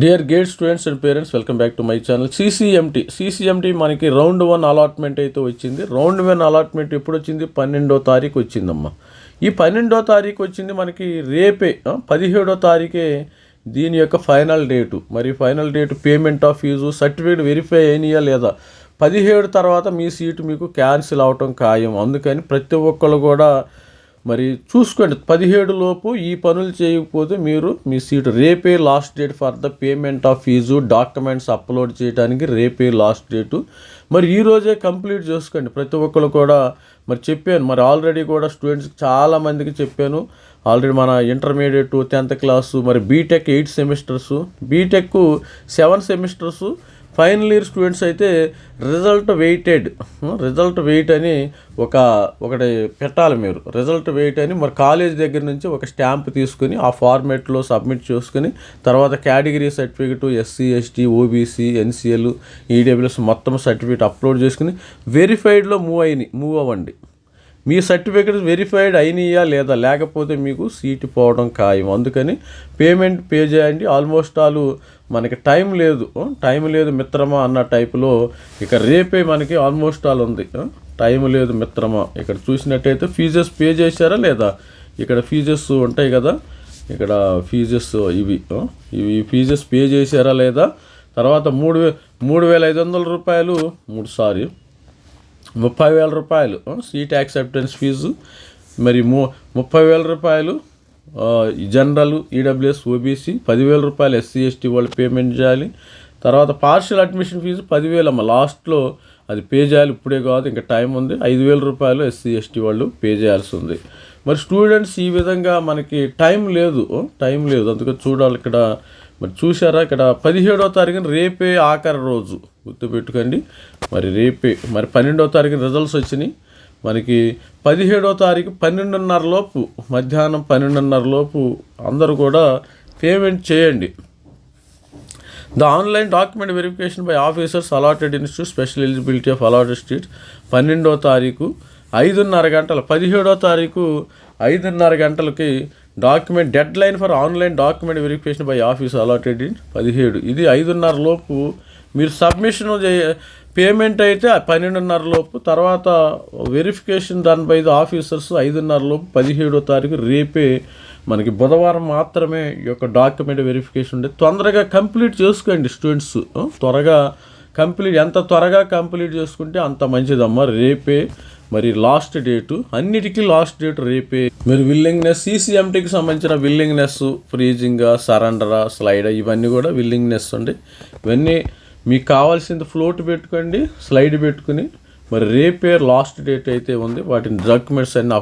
Dear GATE students and parents, welcome back to my channel. CCMT మనకి round 1 allotment అయితే వచ్చింది. Round 1 allotment ఎప్పుడు వచ్చింది? 12వ తారీఖు వచ్చిందమ్మా. ఈ 12వ తారీఖు వచ్చింది మనకి రేపే. 17వ తారీఖే దీని యొక్క ఫైనల్ డేటు. మరి final date, payment of fee, certificate verify అయినాయా లేదా, 17 తర్వాత మీ సీటు మీకు క్యాన్సిల్ అవటం ఖాయం. అందుకని ప్రతి ఒక్కళ్ళు కూడా మరి చూసుకోండి, 17 లోపు ఈ పనులు చేయకపోతే మీరు మీ సీటు రేపే last date for the payment of fee, documents upload చేయడానికి రేపే లాస్ట్ డేటు. మరి ఈరోజే కంప్లీట్ చేసుకోండి ప్రతి ఒక్కరు కూడా. మరి చెప్పాను, మరి ఆల్రెడీ కూడా స్టూడెంట్స్కి చాలామందికి చెప్పాను. ఆల్రెడీ మన ఇంటర్మీడియట్ 10th క్లాసు, మరి BTech 8 semesters, BTech 7 semesters, final year students అయితే రిజల్ట్ వెయిట్ అని ఒకటి పెట్టాలి మీరు. రిజల్ట్ వెయిట్ అని మరి కాలేజ్ దగ్గర నుంచి ఒక స్టాంప్ తీసుకుని ఆ ఫార్మేట్లో సబ్మిట్ చేసుకుని తర్వాత category certificate, SC, ST, OBC, NCL, EWS మొత్తం సర్టిఫికేట్ అప్లోడ్ చేసుకుని వెరిఫైడ్లో మూవ్ అవ్వండి. మీ సర్టిఫికేట్ వెరిఫైడ్ అయినాయా లేదా, లేకపోతే మీకు సీటు పోవడం ఖాయం. అందుకని పేమెంట్ పే చేయండి. ఆల్మోస్ట్ ఆల్ మనకి టైం లేదు మిత్రమా అన్న టైపులో ఇక రేపే మనకి ఆల్మోస్ట్ ఆల్ ఉంది. టైం లేదు మిత్రమా. ఇక్కడ చూసినట్టయితే ఫీజెస్ పే చేశారా లేదా, ఇక్కడ ఫీజెస్ ఉంటాయి కదా, ఇక్కడ ఫీజెస్ ఇవి ఫీజెస్ పే చేశారా లేదా. తర్వాత 3,500 రూపాయలు 30,000 రూపాయలు సీట్ యాక్సెప్టెన్స్ ఫీజు, మరి 30,000 రూపాయలు జనరల్, ఈడబ్ల్యూఎస్, ఓబీసీ, 10,000 రూపాయలు ఎస్సీ, ఎస్టీ వాళ్ళు పేమెంట్ చేయాలి. తర్వాత పార్షియల్ అడ్మిషన్ ఫీజు 10,000 అమ్మ, లాస్ట్లో అది పే చేయాలి, ఇప్పుడే కాదు ఇంకా టైం ఉంది. 5,000 రూపాయలు ఎస్సీ, ఎస్టీ వాళ్ళు పే చేయాల్సి ఉంది. మరి స్టూడెంట్స్ ఈ విధంగా మనకి టైం లేదు. అందుకని చూడాలి ఇక్కడ. మరి చూసారా, ఇక్కడ 17వ తారీఖున రేపే ఆఖరి రోజు, గుర్తుపెట్టుకోండి. మరి రేపే, మరి 12వ తారీఖున రిజల్ట్స్ వచ్చినాయి. మనకి 17వ తారీఖు 12:30 లోపు, మధ్యాహ్నం 12:30 లోపు అందరూ కూడా పేమెంట్ చేయండి. The online document verification by officers allotted institute, special eligibility of allotted street, 12వ తారీఖు 5:30 గంటలు. 17వ తారీఖు 5:30 గంటలకి document deadline for online document verification by office allotted in 17. ఇది 5:30 లోపు మీరు సబ్మిషన్ పేమెంట్ అయితే 12:30 లోపు, తర్వాత verification done by the officers 5:30 లోపు. 17వ తారీఖు రేపే మనకి బుధవారం మాత్రమే ఈ యొక్క డాక్యుమెంట్ వెరిఫికేషన్ ఉండే. తొందరగా కంప్లీట్ చేసుకోండి స్టూడెంట్స్. ఎంత త్వరగా కంప్లీట్ చేసుకుంటే అంత మంచిదమ్మా. రేపే మరి లాస్ట్ డేటు, అన్నిటికీ లాస్ట్ డేట్ రేపే. మీరు విల్లింగ్నెస్, సీసీఎంటీకి సంబంధించిన విల్లింగ్నెస్, ఫ్రీజింగా, సరెండరా, స్లైడ్, ఇవన్నీ కూడా విల్లింగ్నెస్ అండి. ఇవన్నీ మీకు కావాల్సింది ఫ్లోట్ పెట్టుకోండి, స్లైడ్ పెట్టుకుని. మరి రేపే లాస్ట్ డేట్ అయితే ఉంది. వాటిని డాక్యుమెంట్స్ అన్ని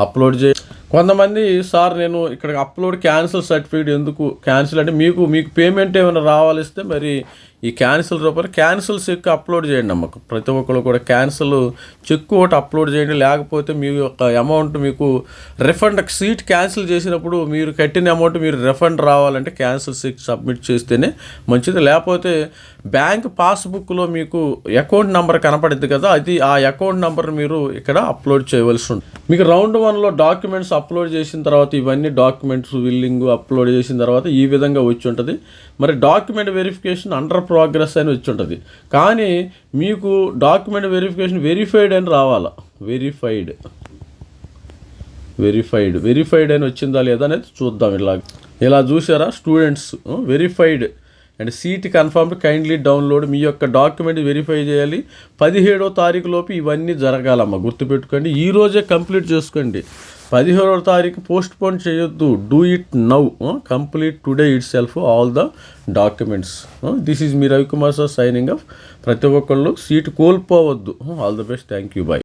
అప్లోడ్ చేయ. కొంతమంది సార్ నేను ఇక్కడ అప్లోడ్ క్యాన్సిల్ సర్టిఫికేట్ ఎందుకు క్యాన్సిల్ అంటే, మీకు పేమెంట్ ఏమైనా రావాలిస్తే మరి ఈ క్యాన్సిల్ రూపాయలు క్యాన్సిల్ చెక్ అప్లోడ్ చేయండి అమ్మ. ప్రతి ఒక్కరు కూడా క్యాన్సిల్ చెక్ ఒకటి అప్లోడ్ చేయండి. లేకపోతే మీ యొక్క అమౌంట్ మీకు రిఫండ్, సీట్ క్యాన్సిల్ చేసినప్పుడు మీరు కట్టిన అమౌంట్ మీరు రిఫండ్ రావాలంటే క్యాన్సిల్ చెక్ సబ్మిట్ చేస్తేనే మంచిది. లేకపోతే బ్యాంక్ పాస్బుక్లో మీకు అకౌంట్ నెంబర్ కనపడుద్ది కదా, అది ఆ అకౌంట్ నెంబర్ మీరు ఇక్కడ అప్లోడ్ చేయవలసి ఉంటుంది. మీకు రౌండ్ 1లో డాక్యుమెంట్స్ అప్లోడ్ చేసిన తర్వాత ఇవన్నీ డాక్యుమెంట్స్ విల్లింగ్ అప్లోడ్ చేసిన తర్వాత ఈ విధంగా వచ్చి ఉంటుంది. మరి డాక్యుమెంట్ వెరిఫికేషన్ అండర్ ప్రోగ్రెస్ అని వచ్చి ఉంటుంది. కానీ మీకు డాక్యుమెంట్ వెరిఫికేషన్ వెరిఫైడ్ అని రావాలా. వెరిఫైడ్ అని వచ్చిందా లేదా అనేది చూద్దాం. ఇలా చూసారా students, verified and seat confirmed, kindly download. మీ యొక్క డాక్యుమెంట్ వెరిఫై చేయాలి. 17వ తారీఖు లోపు ఇవన్నీ జరగాలమ్మా, గుర్తుపెట్టుకోండి. ఈరోజే కంప్లీట్ చేసుకోండి. 17వ తారీఖు పోస్ట్ పోన్ చేయొద్దు. Do it now. Complete today itself all the documents. This is మీ రవికుమార్ సార్ సైనింగ్ ఆఫ్. ప్రతి ఒక్కళ్ళు సీట్ కోల్పోవద్దు. All the best. Thank you. By.